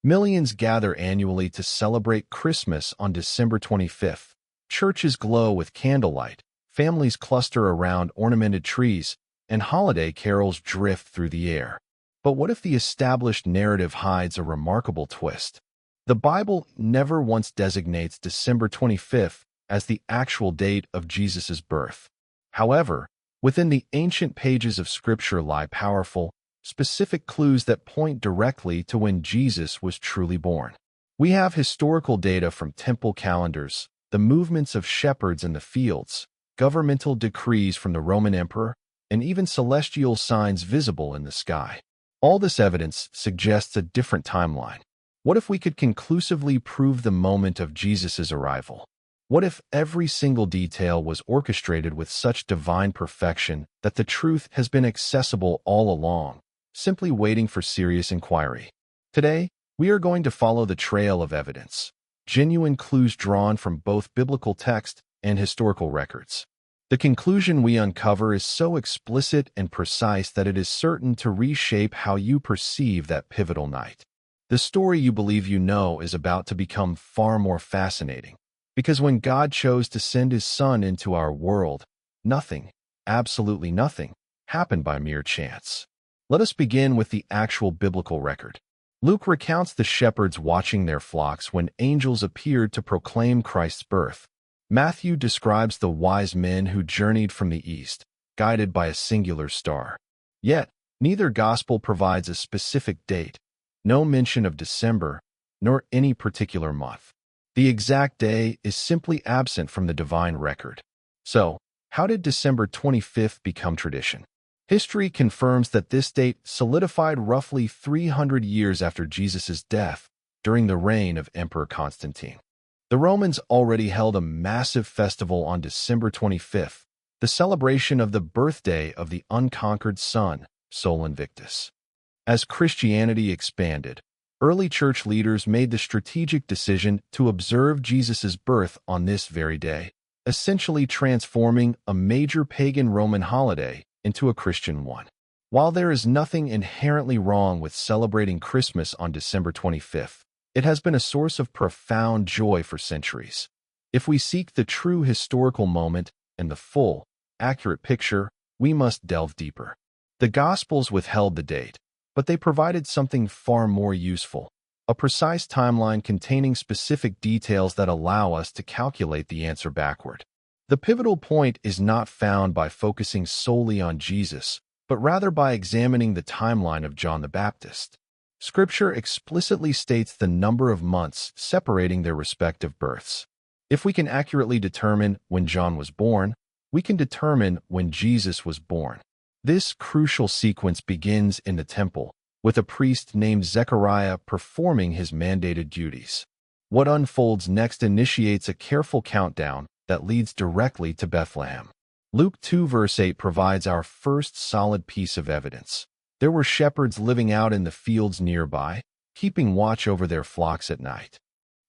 Millions gather annually to celebrate Christmas on December 25th. Churches glow with candlelight, families cluster around ornamented trees, and holiday carols drift through the air. But what if the established narrative hides a remarkable twist? The Bible never once designates December 25th as the actual date of Jesus' birth. However, within the ancient pages of Scripture lie powerful, specific clues that point directly to when Jesus was truly born. We have historical data from temple calendars, the movements of shepherds in the fields, governmental decrees from the Roman emperor, and even celestial signs visible in the sky. All this evidence suggests a different timeline. What if we could conclusively prove the moment of Jesus' arrival? What if every single detail was orchestrated with such divine perfection that the truth has been accessible all along, simply waiting for serious inquiry? Today, we are going to follow the trail of evidence, genuine clues drawn from both biblical text and historical records. The conclusion we uncover is so explicit and precise that it is certain to reshape how you perceive that pivotal night. The story you believe you know is about to become far more fascinating, because when God chose to send His Son into our world, nothing, absolutely nothing, happened by mere chance. Let us begin with the actual biblical record. Luke recounts the shepherds watching their flocks when angels appeared to proclaim Christ's birth. Matthew describes the wise men who journeyed from the east, guided by a singular star. Yet, neither gospel provides a specific date, no mention of December, nor any particular month. The exact day is simply absent from the divine record. So, how did December 25th become tradition? History confirms that this date solidified roughly 300 years after Jesus' death, during the reign of Emperor Constantine. The Romans already held a massive festival on December 25th, the celebration of the birthday of the unconquered sun, Sol Invictus. As Christianity expanded, early church leaders made the strategic decision to observe Jesus' birth on this very day, essentially transforming a major pagan Roman holiday into a Christian one. While there is nothing inherently wrong with celebrating Christmas on December 25th, it has been a source of profound joy for centuries. If we seek the true historical moment and the full, accurate picture, we must delve deeper. The Gospels withheld the date, but they provided something far more useful, a precise timeline containing specific details that allow us to calculate the answer backward. The pivotal point is not found by focusing solely on Jesus, but rather by examining the timeline of John the Baptist. Scripture explicitly states the number of months separating their respective births. If we can accurately determine when John was born, we can determine when Jesus was born. This crucial sequence begins in the temple, with a priest named Zechariah performing his mandated duties. What unfolds next initiates a careful countdown that leads directly to Bethlehem. Luke 2 verse 8 provides our first solid piece of evidence. There were shepherds living out in the fields nearby, keeping watch over their flocks at night.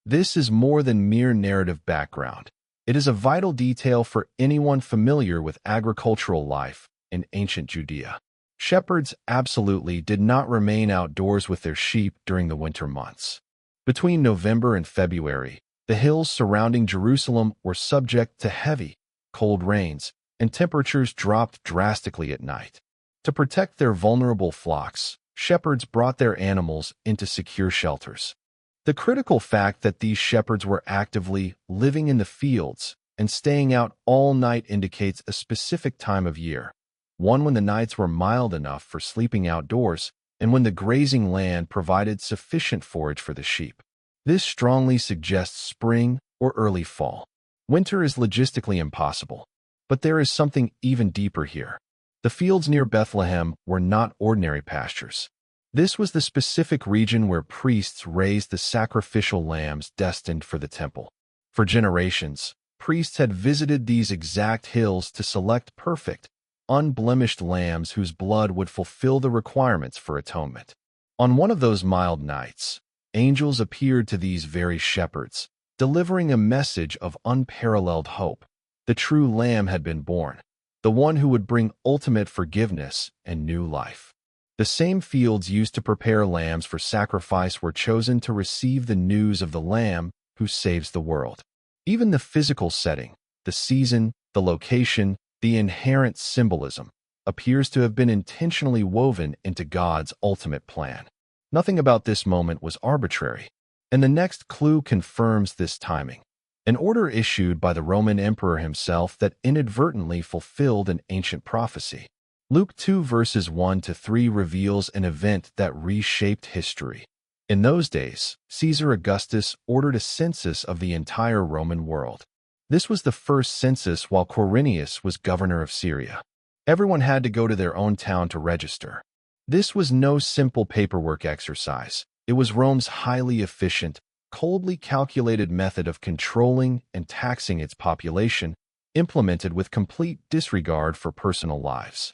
This is more than mere narrative background. It is a vital detail for anyone familiar with agricultural life in ancient Judea. Shepherds absolutely did not remain outdoors with their sheep during the winter months. Between November and February, the hills surrounding Jerusalem were subject to heavy, cold rains, and temperatures dropped drastically at night. To protect their vulnerable flocks, shepherds brought their animals into secure shelters. The critical fact that these shepherds were actively living in the fields and staying out all night indicates a specific time of year, one when the nights were mild enough for sleeping outdoors and when the grazing land provided sufficient forage for the sheep. This strongly suggests spring or early fall. Winter is logistically impossible, but there is something even deeper here. The fields near Bethlehem were not ordinary pastures. This was the specific region where priests raised the sacrificial lambs destined for the temple. For generations, priests had visited these exact hills to select perfect, unblemished lambs whose blood would fulfill the requirements for atonement. On one of those mild nights, angels appeared to these very shepherds, delivering a message of unparalleled hope. The true Lamb had been born, the one who would bring ultimate forgiveness and new life. The same fields used to prepare lambs for sacrifice were chosen to receive the news of the Lamb who saves the world. Even the physical setting, the season, the location, the inherent symbolism, appears to have been intentionally woven into God's ultimate plan. Nothing about this moment was arbitrary, and the next clue confirms this timing. An order issued by the Roman emperor himself that inadvertently fulfilled an ancient prophecy. Luke 2 verses 1-3 reveals an event that reshaped history. In those days, Caesar Augustus ordered a census of the entire Roman world. This was the first census while Quirinius was governor of Syria. Everyone had to go to their own town to register. This was no simple paperwork exercise. It was Rome's highly efficient, coldly calculated method of controlling and taxing its population, implemented with complete disregard for personal lives.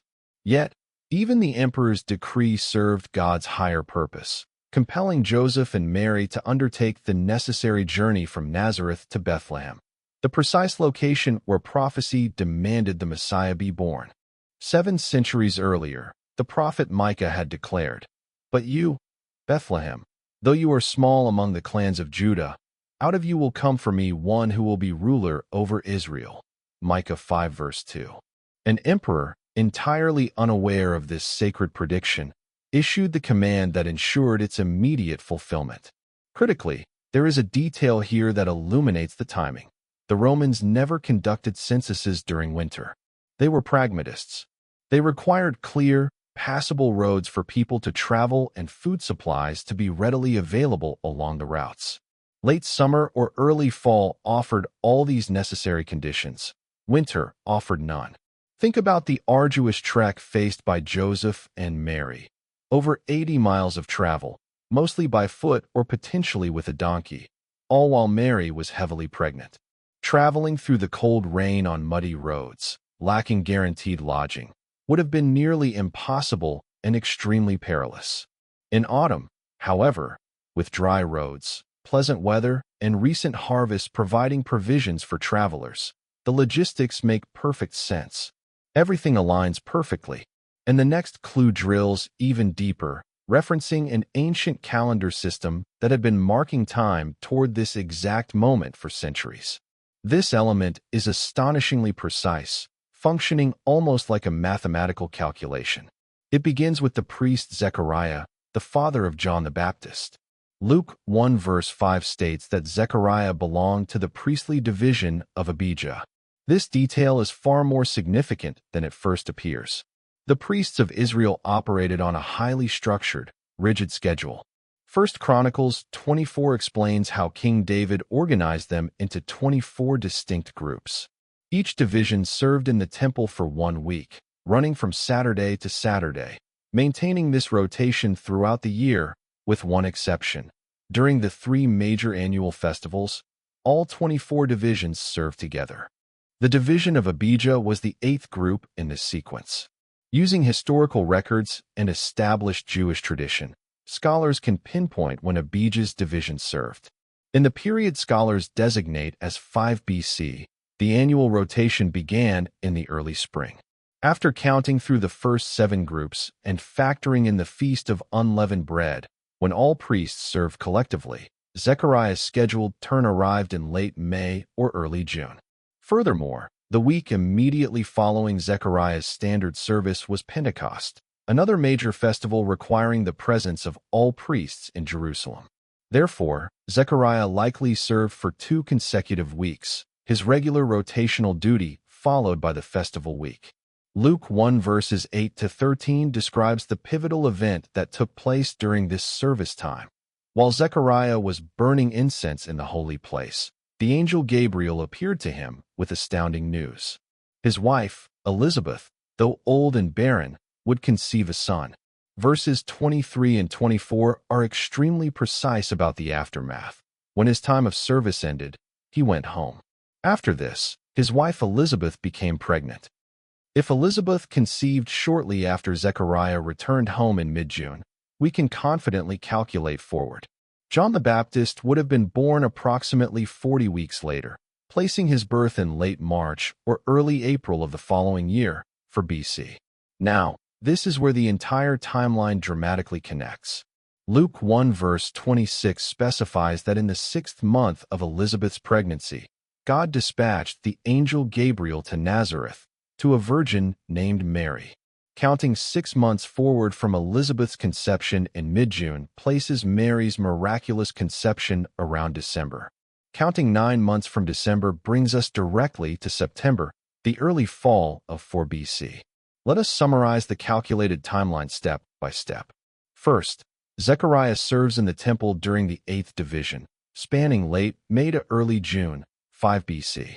Yet, even the emperor's decree served God's higher purpose, compelling Joseph and Mary to undertake the necessary journey from Nazareth to Bethlehem, the precise location where prophecy demanded the Messiah be born. 7 centuries earlier, the prophet Micah had declared, "But you, Bethlehem, though you are small among the clans of Judah, out of you will come for me one who will be ruler over Israel." Micah 5 verse 2. An emperor, entirely unaware of this sacred prediction, issued the command that ensured its immediate fulfillment. Critically, there is a detail here that illuminates the timing. The Romans never conducted censuses during winter. They were pragmatists. They required clear, passable roads for people to travel and food supplies to be readily available along the routes. Late summer or early fall offered all these necessary conditions. Winter offered none. Think about the arduous trek faced by Joseph and Mary. Over 80 miles of travel, mostly by foot or potentially with a donkey, all while Mary was heavily pregnant. Traveling through the cold rain on muddy roads, lacking guaranteed lodging, would have been nearly impossible and extremely perilous. In autumn, however, with dry roads, pleasant weather, and recent harvests providing provisions for travelers, the logistics make perfect sense. Everything aligns perfectly, and the next clue drills even deeper, referencing an ancient calendar system that had been marking time toward this exact moment for centuries. This element is astonishingly precise, functioning almost like a mathematical calculation. It begins with the priest Zechariah, the father of John the Baptist. Luke 1 verse 5 states that Zechariah belonged to the priestly division of Abijah. This detail is far more significant than it first appears. The priests of Israel operated on a highly structured, rigid schedule. 1 Chronicles 24 explains how King David organized them into 24 distinct groups. Each division served in the temple for 1 week, running from Saturday to Saturday, maintaining this rotation throughout the year, with one exception. During the 3 major annual festivals, all 24 divisions served together. The division of Abijah was the 8th group in this sequence. Using historical records and established Jewish tradition, scholars can pinpoint when Abijah's division served. In the period scholars designate as 5 BC, the annual rotation began in the early spring. After counting through the first 7 groups and factoring in the Feast of Unleavened Bread, when all priests served collectively, Zechariah's scheduled turn arrived in late May or early June. Furthermore, the week immediately following Zechariah's standard service was Pentecost, another major festival requiring the presence of all priests in Jerusalem. Therefore, Zechariah likely served for 2 consecutive weeks, his regular rotational duty followed by the festival week. Luke 1 verses 8-13 describes the pivotal event that took place during this service time. While Zechariah was burning incense in the holy place, the angel Gabriel appeared to him with astounding news. His wife, Elizabeth, though old and barren, would conceive a son. Verses 23 and 24 are extremely precise about the aftermath. When his time of service ended, he went home. After this, his wife Elizabeth became pregnant. If Elizabeth conceived shortly after Zechariah returned home in mid-June, we can confidently calculate forward. John the Baptist would have been born approximately 40 weeks later, placing his birth in late March or early April of the following year for BC. Now, This is where the entire timeline dramatically connects. Luke 1 verse 26 specifies that in the 6th month of Elizabeth's pregnancy, God dispatched the angel Gabriel to Nazareth, to a virgin named Mary. Counting 6 months forward from Elizabeth's conception in mid-June places Mary's miraculous conception around December. Counting 9 months from December brings us directly to September, the early fall of 4 BC. Let us summarize the calculated timeline step by step. First, Zechariah serves in the temple during the 8th division, spanning late May to early June, 5 BC.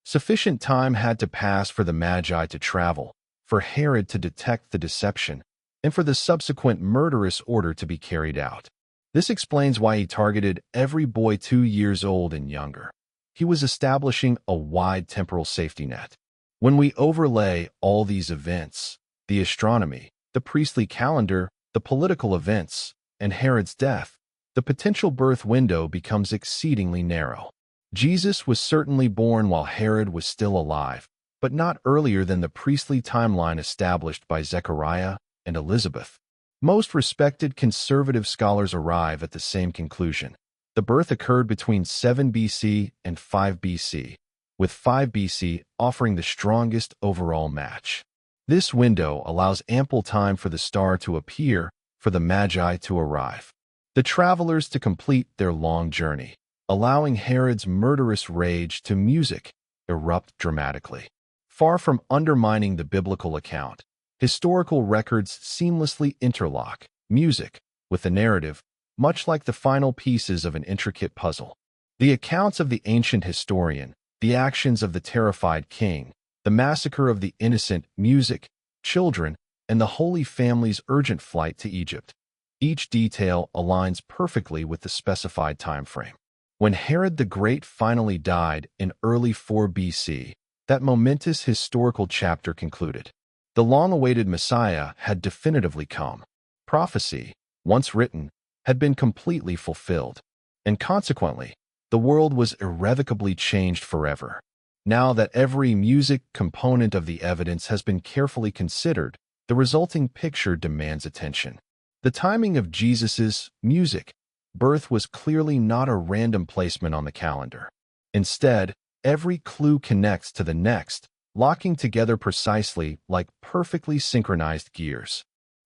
Sufficient time had to pass for the Magi to travel, for Herod to detect the deception, and for the subsequent murderous order to be carried out. This explains why he targeted every boy 2 years old and younger. He was establishing a wide temporal safety net. When we overlay all these events, the astronomy, the priestly calendar, the political events, and Herod's death, the potential birth window becomes exceedingly narrow. Jesus was certainly born while Herod was still alive, but not earlier than the priestly timeline established by Zechariah and Elizabeth. Most respected conservative scholars arrive at the same conclusion. The birth occurred between 7 BC and 5 BC, with 5 BC offering the strongest overall match. This window allows ample time for the star to appear, for the Magi to arrive, the travelers to complete their long journey, allowing Herod's murderous rage to music erupt dramatically. Far from undermining the biblical account, historical records seamlessly interlock music with the narrative, much like the final pieces of an intricate puzzle. The accounts of the ancient historian, the actions of the terrified king, the massacre of the innocent, music, children, and the Holy Family's urgent flight to Egypt. Each detail aligns perfectly with the specified time frame. When Herod the Great finally died in early 4 BC, that momentous historical chapter concluded. The long-awaited Messiah had definitively come. Prophecy, once written, had been completely fulfilled, and consequently, the world was irrevocably changed forever. Now that every music component of the evidence has been carefully considered, the resulting picture demands attention. The timing of Jesus's music birth was clearly not a random placement on the calendar. Instead, every clue connects to the next, locking together precisely like perfectly synchronized gears.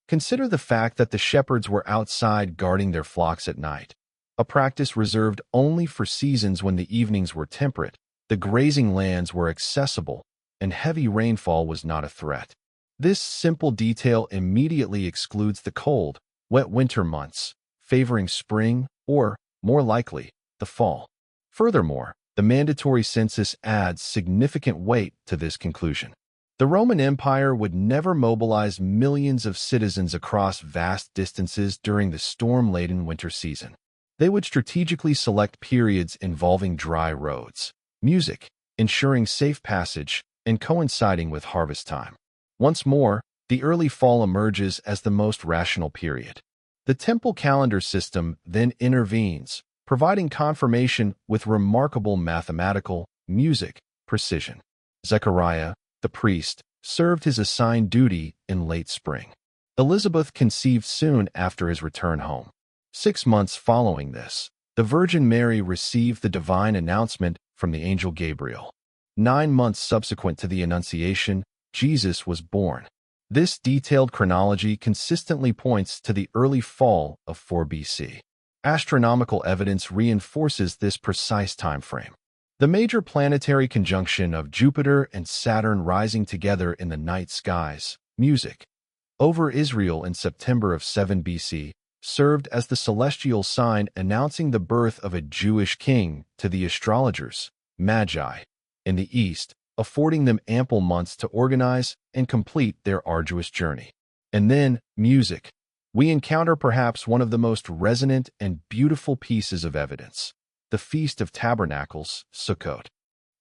Consider the fact that the shepherds were outside guarding their flocks at night, a practice reserved only for seasons when the evenings were temperate, the grazing lands were accessible, and heavy rainfall was not a threat. This simple detail immediately excludes the cold, wet winter months, favoring spring or, more likely, the fall. Furthermore, the mandatory census adds significant weight to this conclusion. The Roman Empire would never mobilize millions of citizens across vast distances during the storm-laden winter season. They would strategically select periods involving dry roads, music, ensuring safe passage, and coinciding with harvest time. Once more, the early fall emerges as the most rational period. The temple calendar system then intervenes, providing confirmation with remarkable mathematical, music, precision. Zechariah, the priest, served his assigned duty in late spring. Elizabeth conceived soon after his return home. 6 months following this, the Virgin Mary received the divine announcement from the angel Gabriel. 9 months subsequent to the Annunciation, Jesus was born. This detailed chronology consistently points to the early fall of 4 BC. Astronomical evidence reinforces this precise time frame. The major planetary conjunction of Jupiter and Saturn rising together in the night skies, music, over Israel in September of 7 BC, served as the celestial sign announcing the birth of a Jewish king to the astrologers, Magi, in the east, affording them ample months to organize and complete their arduous journey. And then, music. We encounter perhaps one of the most resonant and beautiful pieces of evidence, the Feast of Tabernacles, Sukkot.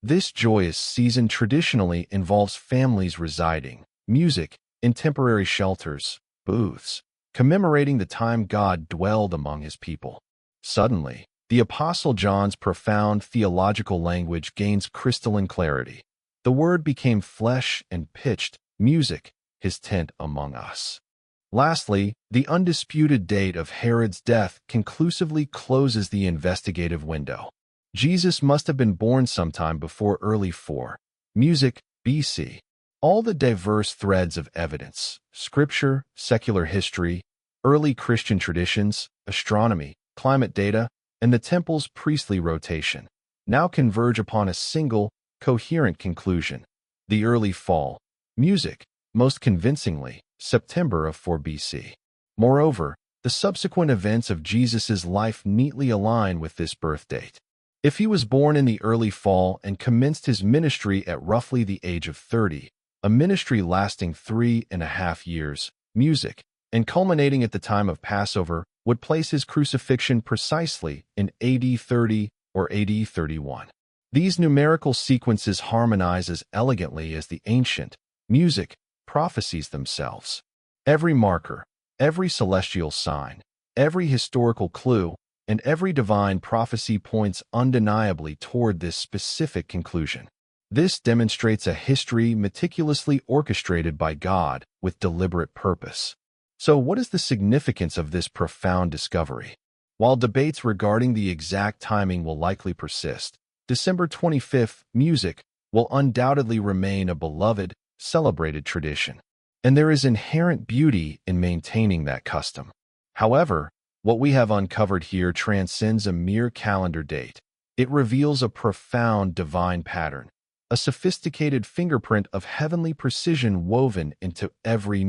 This joyous season traditionally involves families residing, music, in temporary shelters, booths, commemorating the time God dwelled among his people. Suddenly, the Apostle John's profound theological language gains crystalline clarity. The Word became flesh and pitched music his tent among us. Lastly, the undisputed date of Herod's death conclusively closes the investigative window. Jesus must have been born sometime before early 4 Music BC. All the diverse threads of evidence, scripture, secular history, early Christian traditions, astronomy, climate data, and the temple's priestly rotation now converge upon a single, coherent conclusion: the early fall. Music, most convincingly, September of 4 BC. Moreover, the subsequent events of Jesus' life neatly align with this birth date. If he was born in the early fall and commenced his ministry at roughly the age of 30, a ministry lasting 3.5 years, music, and culminating at the time of Passover, would place his crucifixion precisely in AD 30 or AD 31. These numerical sequences harmonize as elegantly as the ancient music prophecies themselves. Every marker, every celestial sign, every historical clue, and every divine prophecy points undeniably toward this specific conclusion. This demonstrates a history meticulously orchestrated by God with deliberate purpose. So, what is the significance of this profound discovery? While debates regarding the exact timing will likely persist, December 25th music will undoubtedly remain a beloved, celebrated tradition. And there is inherent beauty in maintaining that custom. However, what we have uncovered here transcends a mere calendar date. It reveals a profound divine pattern, a sophisticated fingerprint of heavenly precision woven into every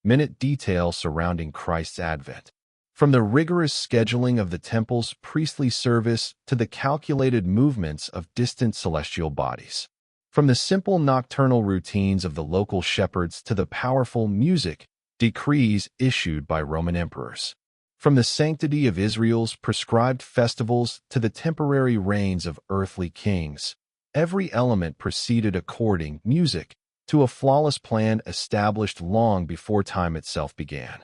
minute detail surrounding Christ's advent. From the rigorous scheduling of the temple's priestly service to the calculated movements of distant celestial bodies. From the simple nocturnal routines of the local shepherds to the powerful music decrees issued by Roman emperors. From the sanctity of Israel's prescribed festivals to the temporary reigns of earthly kings, every element proceeded according to a flawless plan established long before time itself began.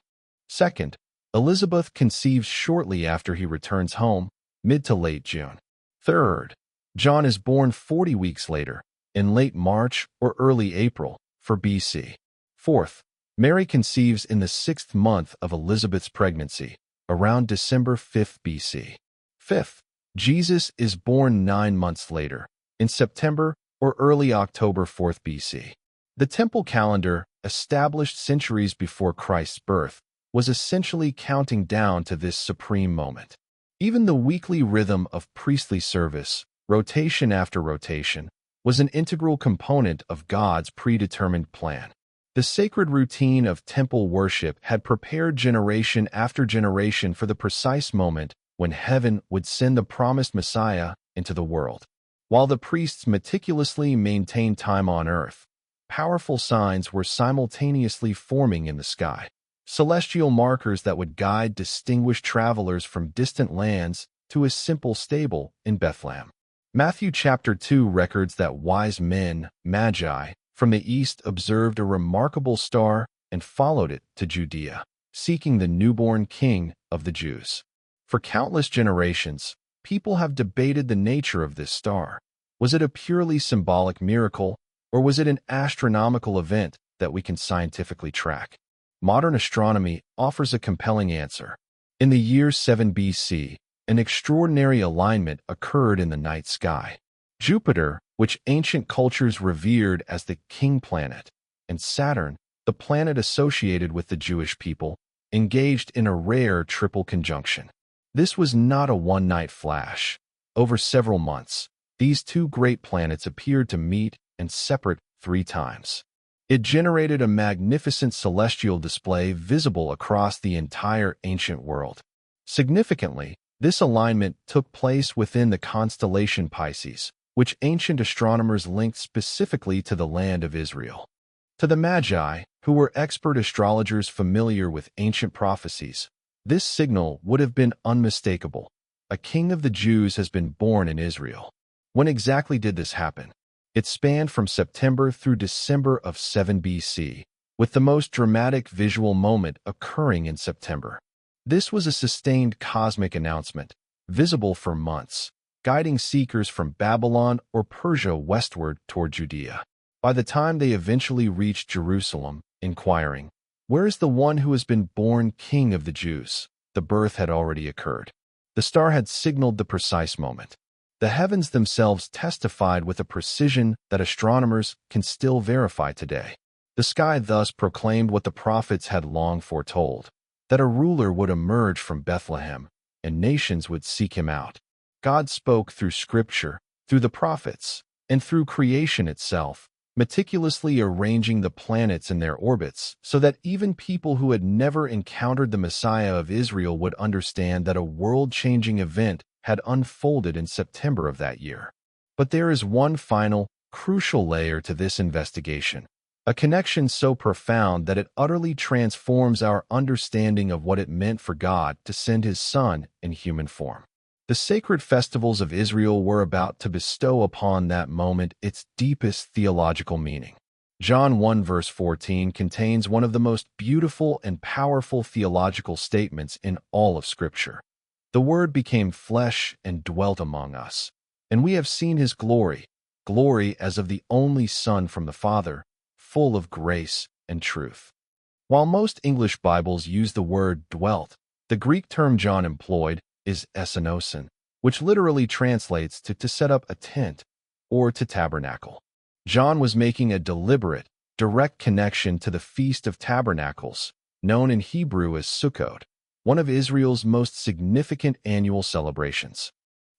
Second, Elizabeth conceives shortly after he returns home, mid to late June. Third, John is born 40 weeks later, in late March or early April, for BC. Fourth, Mary conceives in the 6th month of Elizabeth's pregnancy, around December 5th BC. Fifth, Jesus is born 9 months later, in September or early October 4th BC. The temple calendar, established centuries before Christ's birth, was essentially counting down to this supreme moment. Even the weekly rhythm of priestly service, rotation after rotation, was an integral component of God's predetermined plan. The sacred routine of temple worship had prepared generation after generation for the precise moment when heaven would send the promised Messiah into the world. While the priests meticulously maintained time on earth, powerful signs were simultaneously forming in the sky. Celestial markers that would guide distinguished travelers from distant lands to a simple stable in Bethlehem. Matthew chapter 2 records that wise men, magi, from the east observed a remarkable star and followed it to Judea, seeking the newborn king of the Jews. For countless generations, people have debated the nature of this star. Was it a purely symbolic miracle, or was it an astronomical event that we can scientifically track? Modern astronomy offers a compelling answer. In the year 7 BC, an extraordinary alignment occurred in the night sky. Jupiter, which ancient cultures revered as the king planet, and Saturn, the planet associated with the Jewish people, engaged in a rare triple conjunction. This was not a one-night flash. Over several months, these two great planets appeared to meet and separate 3 times. It generated a magnificent celestial display visible across the entire ancient world. Significantly, this alignment took place within the constellation Pisces, which ancient astronomers linked specifically to the land of Israel. To the Magi, who were expert astrologers familiar with ancient prophecies, this signal would have been unmistakable. A king of the Jews has been born in Israel. When exactly did this happen? It spanned from September through December of 7 BC, with the most dramatic visual moment occurring in September. This was a sustained cosmic announcement, visible for months, guiding seekers from Babylon or Persia westward toward Judea. By the time they eventually reached Jerusalem, inquiring, "Where is the one who has been born King of the Jews?" The birth had already occurred. The star had signaled the precise moment. The heavens themselves testified with a precision that astronomers can still verify today. The sky thus proclaimed what the prophets had long foretold, that a ruler would emerge from Bethlehem, and nations would seek him out. God spoke through Scripture, through the prophets, and through creation itself, meticulously arranging the planets in their orbits so that even people who had never encountered the Messiah of Israel would understand that a world-changing event had unfolded in September of that year. But there is one final, crucial layer to this investigation, a connection so profound that it utterly transforms our understanding of what it meant for God to send His Son in human form. The sacred festivals of Israel were about to bestow upon that moment its deepest theological meaning. John 1 verse 14 contains one of the most beautiful and powerful theological statements in all of Scripture. "The Word became flesh and dwelt among us, and we have seen His glory, glory as of the only Son from the Father, full of grace and truth." While most English Bibles use the word dwelt, the Greek term John employed is esenosin, which literally translates to set up a tent or to tabernacle. John was making a deliberate, direct connection to the Feast of Tabernacles, known in Hebrew as Sukkot, one of Israel's most significant annual celebrations.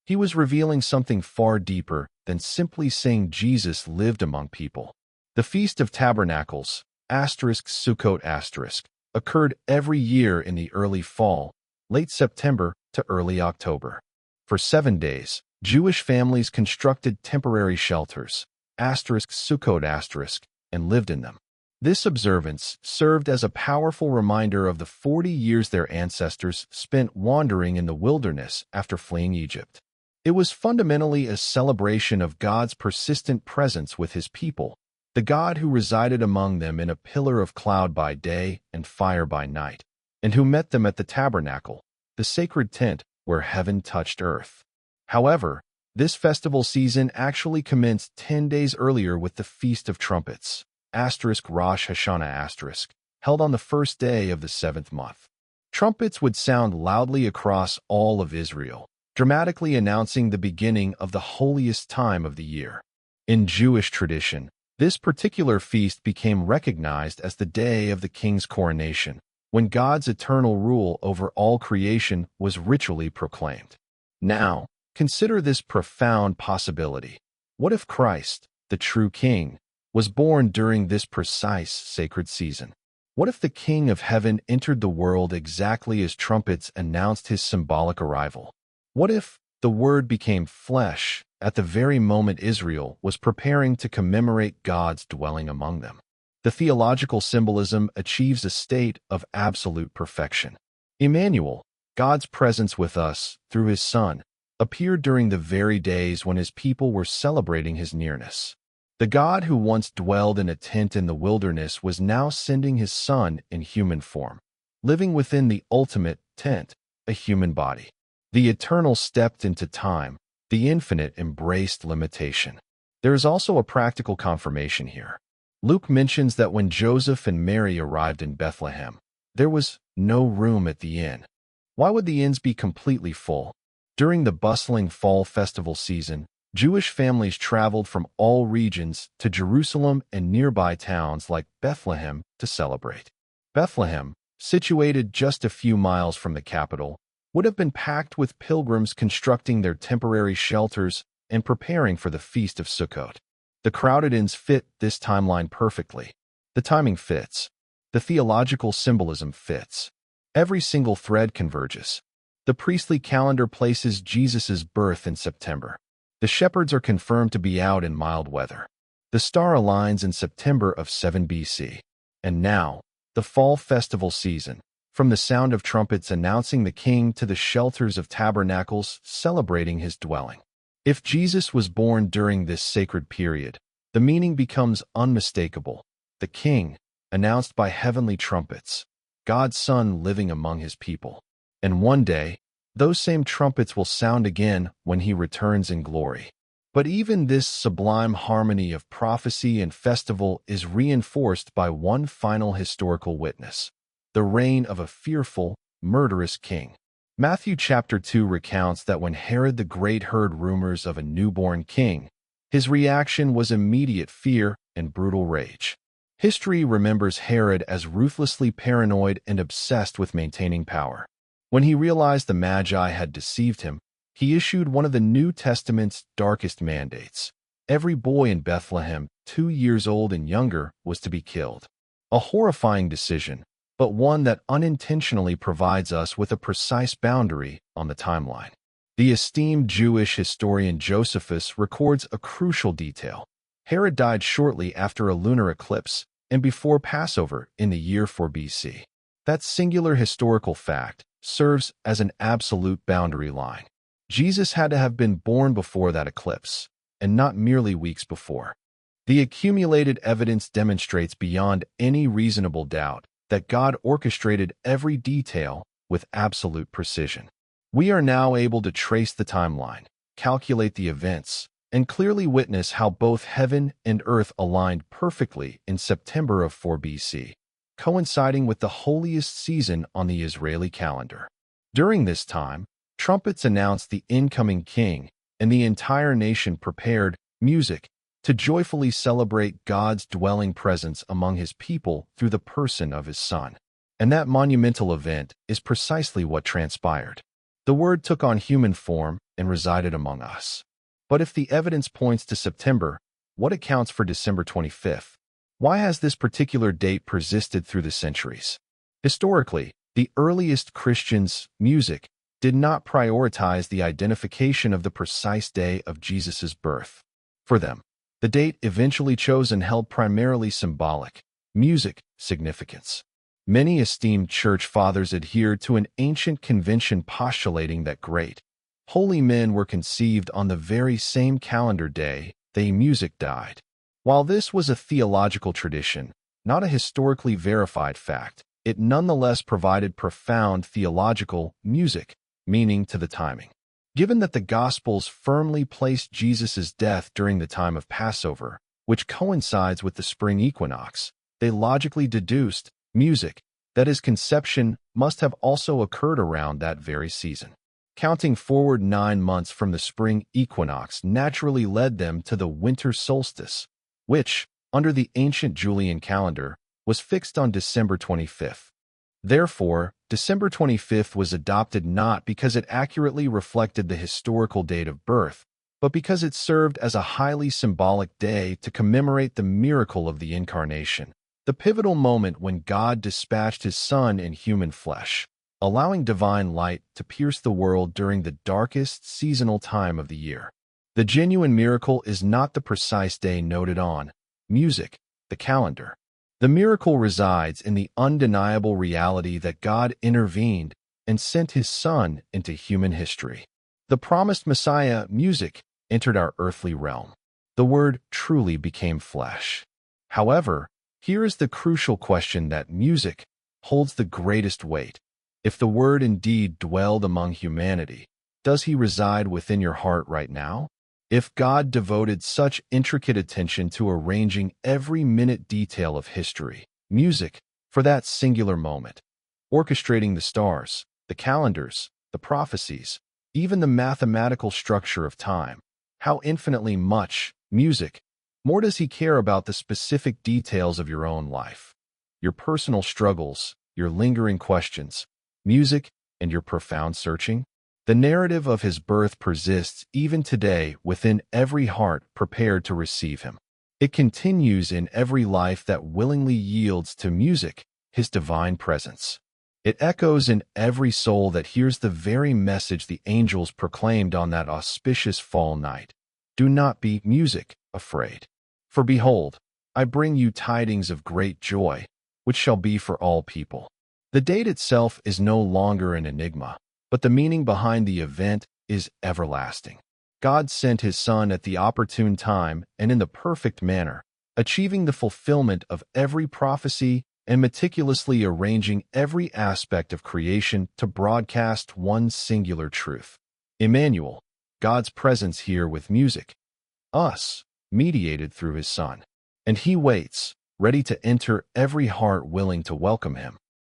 He was revealing something far deeper than simply saying Jesus lived among people. The Feast of Tabernacles, Sukkot, occurred every year in the early fall, late September to early October. For 7 days, Jewish families constructed temporary shelters, Sukkot, and lived in them. This observance served as a powerful reminder of the 40 years their ancestors spent wandering in the wilderness after fleeing Egypt. It was fundamentally a celebration of God's persistent presence with His people, the God who resided among them in a pillar of cloud by day and fire by night, and who met them at the tabernacle, the sacred tent where heaven touched earth. However, this festival season actually commenced 10 days earlier with the Feast of Trumpets, Rosh Hashanah, held on the first day of the 7th month. Trumpets would sound loudly across all of Israel, dramatically announcing the beginning of the holiest time of the year. In Jewish tradition, this particular feast became recognized as the day of the king's coronation, when God's eternal rule over all creation was ritually proclaimed. Now, consider this profound possibility. What if Christ, the true King, was born during this precise sacred season? What if the King of Heaven entered the world exactly as trumpets announced His symbolic arrival? What if the Word became flesh at the very moment Israel was preparing to commemorate God's dwelling among them? The theological symbolism achieves a state of absolute perfection. Emmanuel, God's presence with us through His Son, appeared during the very days when His people were celebrating His nearness. The God who once dwelled in a tent in the wilderness was now sending His Son in human form, living within the ultimate tent, a human body. The eternal stepped into time, the infinite embraced limitation. There is also a practical confirmation here. Luke mentions that when Joseph and Mary arrived in Bethlehem, there was no room at the inn. Why would the inns be completely full? During the bustling fall festival season, Jewish families traveled from all regions to Jerusalem and nearby towns like Bethlehem to celebrate. Bethlehem, situated just a few miles from the capital, would have been packed with pilgrims constructing their temporary shelters and preparing for the Feast of Sukkot. The crowded inns fit this timeline perfectly. The timing fits. The theological symbolism fits. Every single thread converges. The priestly calendar places Jesus' birth in September. The shepherds are confirmed to be out in mild weather. The star aligns in September of 7 BC. And now, the fall festival season, from the sound of trumpets announcing the king to the shelters of tabernacles celebrating His dwelling. If Jesus was born during this sacred period, the meaning becomes unmistakable. The King, announced by heavenly trumpets, God's Son living among His people. And one day, those same trumpets will sound again when He returns in glory. But even this sublime harmony of prophecy and festival is reinforced by one final historical witness: the reign of a fearful, murderous king. Matthew chapter 2 recounts that when Herod the Great heard rumors of a newborn king, his reaction was immediate fear and brutal rage. History remembers Herod as ruthlessly paranoid and obsessed with maintaining power. When he realized the Magi had deceived him, he issued one of the New Testament's darkest mandates. Every boy in Bethlehem, 2 years old and younger, was to be killed. A horrifying decision, but one that unintentionally provides us with a precise boundary on the timeline. The esteemed Jewish historian Josephus records a crucial detail. Herod died shortly after a lunar eclipse and before Passover in the year 4 BC. That singular historical fact serves as an absolute boundary line. Jesus had to have been born before that eclipse, and not merely weeks before. The accumulated evidence demonstrates beyond any reasonable doubt that God orchestrated every detail with absolute precision. We are now able to trace the timeline, calculate the events, and clearly witness how both heaven and earth aligned perfectly in September of 4 BC, coinciding with the holiest season on the Israeli calendar. During this time, trumpets announced the incoming king, and the entire nation prepared music to joyfully celebrate God's dwelling presence among his people through the person of his Son. And that monumental event is precisely what transpired. The Word took on human form and resided among us. But if the evidence points to September, what accounts for December 25th? Why has this particular date persisted through the centuries? Historically, the earliest Christians' music did not prioritize the identification of the precise day of Jesus' birth. For them, the date eventually chosen held primarily symbolic, music significance. Many esteemed church fathers adhered to an ancient convention postulating that great, holy men were conceived on the very same calendar day they music died. While this was a theological tradition, not a historically verified fact, it nonetheless provided profound theological meaning to the timing. Given that the Gospels firmly placed Jesus' death during the time of Passover, which coincides with the spring equinox, they logically deduced that his conception must have also occurred around that very season. Counting forward 9 months from the spring equinox naturally led them to the winter solstice, which, under the ancient Julian calendar, was fixed on December 25th. Therefore, December 25th was adopted not because it accurately reflected the historical date of birth, but because it served as a highly symbolic day to commemorate the miracle of the Incarnation, the pivotal moment when God dispatched his Son in human flesh, allowing divine light to pierce the world during the darkest seasonal time of the year. The genuine miracle is not the precise day noted on the calendar. The miracle resides in the undeniable reality that God intervened and sent his Son into human history. The promised Messiah, entered our earthly realm. The Word truly became flesh. However, here is the crucial question that holds the greatest weight. If the Word indeed dwelled among humanity, does he reside within your heart right now? If God devoted such intricate attention to arranging every minute detail of history, for that singular moment, orchestrating the stars, the calendars, the prophecies, even the mathematical structure of time, how infinitely much more does he care about the specific details of your own life, your personal struggles, your lingering questions, and your profound searching? The narrative of his birth persists even today within every heart prepared to receive him. It continues in every life that willingly yields to his divine presence. It echoes in every soul that hears the very message the angels proclaimed on that auspicious fall night. Do not be afraid. For behold, I bring you tidings of great joy, which shall be for all people. The date itself is no longer an enigma, but the meaning behind the event is everlasting. God sent his Son at the opportune time and in the perfect manner, achieving the fulfillment of every prophecy and meticulously arranging every aspect of creation to broadcast one singular truth. Emmanuel, God's presence here with us, mediated through his Son. And he waits, ready to enter every heart willing to welcome him.